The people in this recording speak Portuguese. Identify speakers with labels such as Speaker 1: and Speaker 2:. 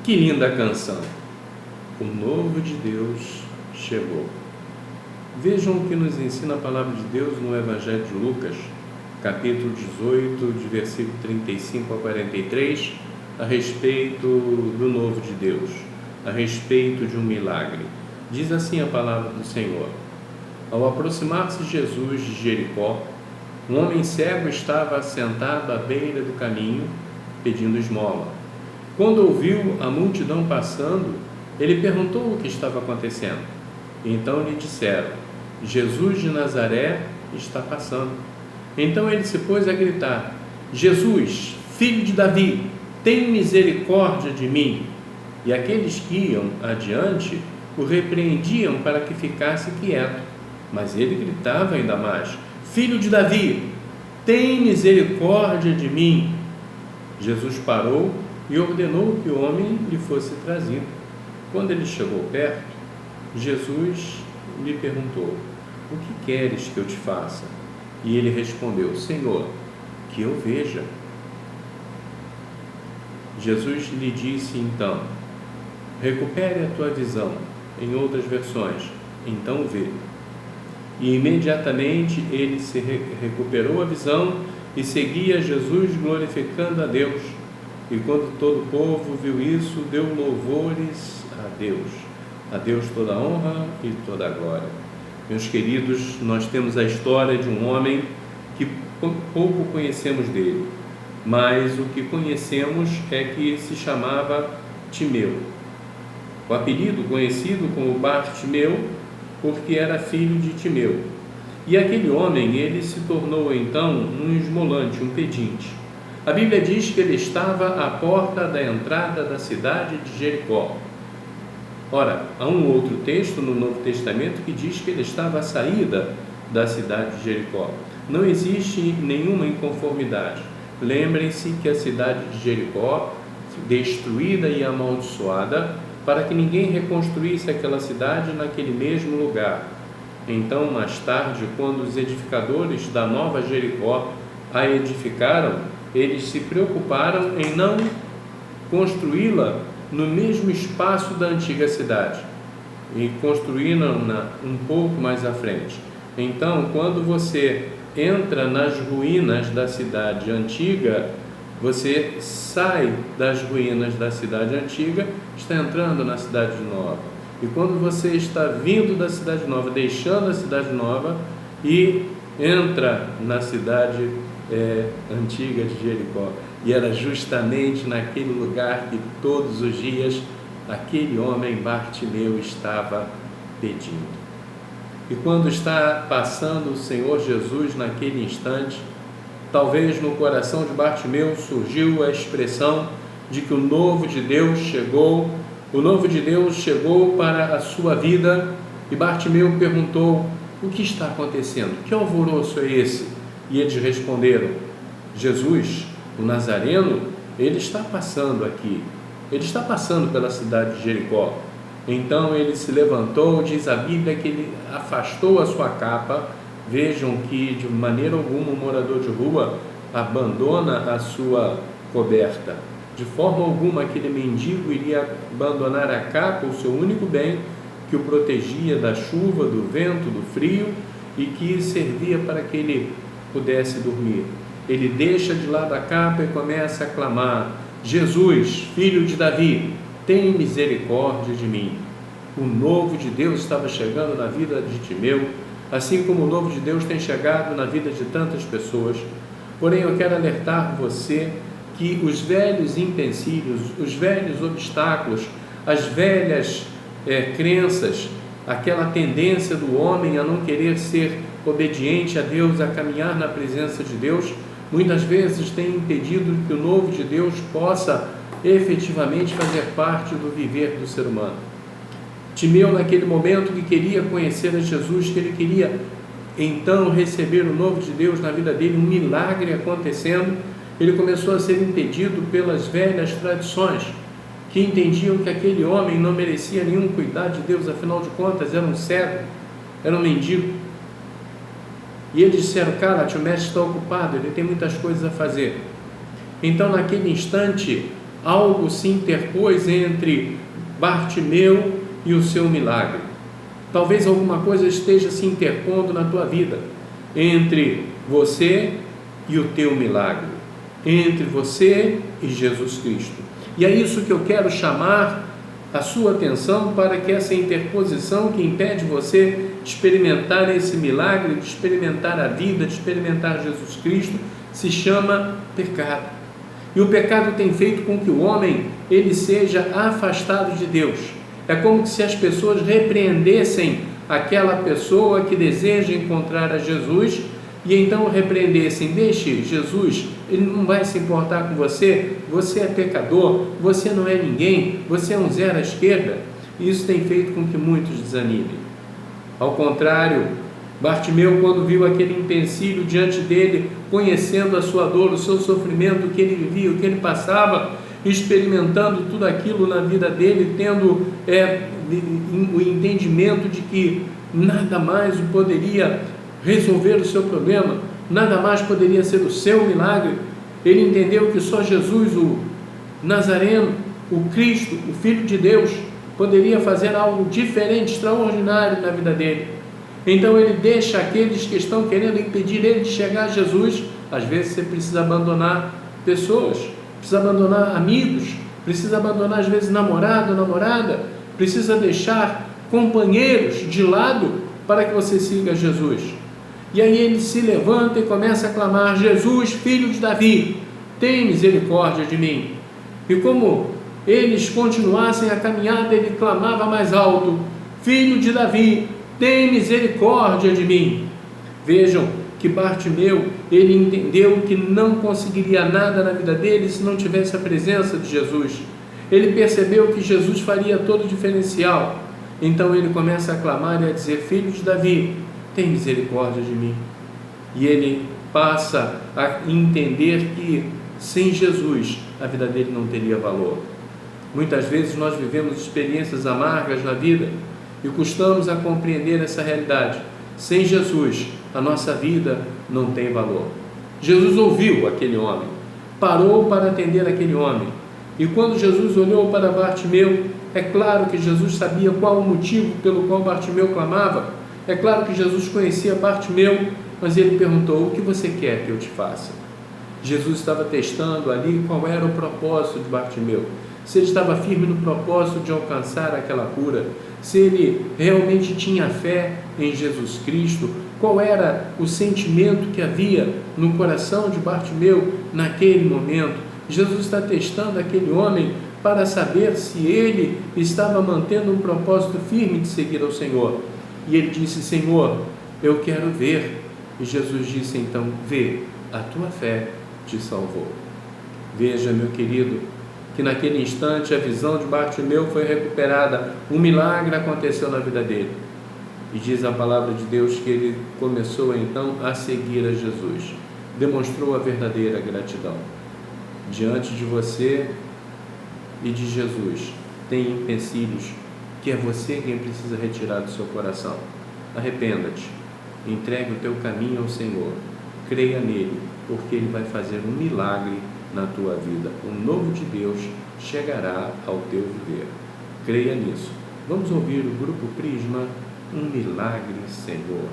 Speaker 1: Que linda canção! O novo de Deus chegou. Vejam o que nos ensina a palavra de Deus no Evangelho de Lucas, capítulo 18, de versículo 35 a 43, a respeito do novo de Deus, a respeito de um milagre. Diz assim a palavra do Senhor: Ao aproximar-se Jesus de Jericó, um homem cego estava sentado à beira do caminho, pedindo esmola. Quando ouviu a multidão passando, ele perguntou o que estava acontecendo. Então lhe disseram: Jesus de Nazaré está passando. Então ele se pôs a gritar: Jesus, filho de Davi, tem misericórdia de mim. E aqueles que iam adiante o repreendiam para que ficasse quieto. Mas ele gritava ainda mais: Filho de Davi, tem misericórdia de mim. Jesus parou e ordenou que o homem lhe fosse trazido. Quando ele chegou perto, Jesus lhe perguntou: O que queres que eu te faça? E ele respondeu: Senhor, que eu veja. Jesus lhe disse então: Recupere a tua visão. Em outras versões, então vê. E imediatamente ele se recuperou a visão e seguia Jesus glorificando a Deus. E quando todo o povo viu isso, deu louvores a Deus. A Deus toda a honra e toda a glória. Meus queridos, nós temos a história de um homem que pouco conhecemos dele, mas o que conhecemos é que se chamava Timeu. O apelido conhecido como Bartimeu, porque era filho de Timeu. E aquele homem, ele se tornou então um esmolante, um pedinte. A Bíblia diz que ele estava à porta da entrada da cidade de Jericó. Ora, há um outro texto no Novo Testamento que diz que ele estava à saída da cidade de Jericó. Não existe nenhuma inconformidade. Lembrem-se que a cidade de Jericó, destruída e amaldiçoada, para que ninguém reconstruísse aquela cidade naquele mesmo lugar. Então, mais tarde, quando os edificadores da nova Jericó a edificaram, eles se preocuparam em não construí-la no mesmo espaço da antiga cidade e construíram-na um pouco mais à frente. Então, quando você entra nas ruínas da cidade antiga, você sai das ruínas da cidade antiga, está entrando na cidade nova. E quando você está vindo da cidade nova, deixando a cidade nova e entra na cidade antiga de Jericó. E era justamente naquele lugar que todos os dias aquele homem Bartimeu estava pedindo. E quando está passando o Senhor Jesus naquele instante, talvez no coração de Bartimeu surgiu a expressão de que o novo de Deus chegou, o novo de Deus chegou para a sua vida, e Bartimeu perguntou: o que está acontecendo? Que alvoroço é esse? E eles responderam: Jesus, o Nazareno, ele está passando aqui, ele está passando pela cidade de Jericó. Então ele se levantou, diz a Bíblia que ele afastou a sua capa. Vejam que de maneira alguma um morador de rua abandona a sua coberta. De forma alguma aquele mendigo iria abandonar a capa, o seu único bem, que o protegia da chuva, do vento, do frio e que servia para que ele pudesse dormir. Ele deixa de lado a capa e começa a clamar: Jesus, filho de Davi, tem misericórdia de mim. O novo de Deus estava chegando na vida de Timeu, assim como o novo de Deus tem chegado na vida de tantas pessoas. Porém, eu quero alertar você que os velhos empecilhos, os velhos obstáculos, as velhas crenças, aquela tendência do homem a não querer ser obediente a Deus, a caminhar na presença de Deus, muitas vezes tem impedido que o novo de Deus possa efetivamente fazer parte do viver do ser humano. Timeu, naquele momento que queria conhecer a Jesus, que ele queria então receber o novo de Deus na vida dele, um milagre acontecendo, ele começou a ser impedido pelas velhas tradições, que entendiam que aquele homem não merecia nenhum cuidado de Deus, afinal de contas era um cego, era um mendigo. E eles disseram: cala-te, o mestre está ocupado, ele tem muitas coisas a fazer. Então naquele instante algo se interpôs entre Bartimeu e o seu milagre. Talvez alguma coisa esteja se interpondo na tua vida, entre você e o teu milagre, entre você e Jesus Cristo. E é isso que eu quero chamar a sua atenção, para que essa interposição que impede você de experimentar esse milagre, de experimentar a vida, de experimentar Jesus Cristo, se chama pecado. E o pecado tem feito com que o homem ele seja afastado de Deus. É como se as pessoas repreendessem aquela pessoa que deseja encontrar a Jesus, e então repreendessem: deixe Jesus, ele não vai se importar com você, você é pecador, você não é ninguém, você é um zero à esquerda. E isso tem feito com que muitos desanimem. Ao contrário, Bartimeu, quando viu aquele empecilho diante dele, conhecendo a sua dor, o seu sofrimento, o que ele vivia, o que ele passava, experimentando tudo aquilo na vida dele, tendo o entendimento de que nada mais poderia resolver o seu problema, nada mais poderia ser o seu milagre. Ele entendeu que só Jesus, o Nazareno, o Cristo, o Filho de Deus, poderia fazer algo diferente, extraordinário na vida dele. Então ele deixa aqueles que estão querendo impedir ele de chegar a Jesus. Às vezes você precisa abandonar pessoas, precisa abandonar amigos, precisa abandonar às vezes namorado, namorada, precisa deixar companheiros de lado para que você siga Jesus. E aí ele se levanta e começa a clamar: Jesus, filho de Davi, tem misericórdia de mim. E como eles continuassem a caminhada, ele clamava mais alto: Filho de Davi, tem misericórdia de mim. Vejam que Bartimeu, ele entendeu que não conseguiria nada na vida dele se não tivesse a presença de Jesus. Ele percebeu que Jesus faria todo o diferencial. Então ele começa a clamar e a dizer: Filho de Davi, tem misericórdia de mim. E ele passa a entender que sem Jesus a vida dele não teria valor. Muitas vezes nós vivemos experiências amargas na vida e custamos a compreender essa realidade. Sem Jesus a nossa vida não tem valor. Jesus ouviu aquele homem, parou para atender aquele homem, e quando Jesus olhou para Bartimeu, é claro que Jesus sabia qual o motivo pelo qual Bartimeu clamava. É claro que Jesus conhecia Bartimeu, mas ele perguntou: o que você quer que eu te faça? Jesus estava testando ali qual era o propósito de Bartimeu, se ele estava firme no propósito de alcançar aquela cura, se ele realmente tinha fé em Jesus Cristo, qual era o sentimento que havia no coração de Bartimeu naquele momento. Jesus está testando aquele homem para saber se ele estava mantendo um propósito firme de seguir ao Senhor. E ele disse: Senhor, eu quero ver. E Jesus disse então: vê, a tua fé te salvou. Veja, meu querido, que naquele instante a visão de Bartimeu foi recuperada, um milagre aconteceu na vida dele. E diz a palavra de Deus que ele começou então a seguir a Jesus, demonstrou a verdadeira gratidão. Diante de você e de Jesus tem empecilhos que é você quem precisa retirar do seu coração. Arrependa-te, entregue o teu caminho ao Senhor, creia nele, porque ele vai fazer um milagre na tua vida. O novo de Deus chegará ao teu viver. Creia nisso. Vamos ouvir o Grupo Prisma, Um Milagre, Senhor.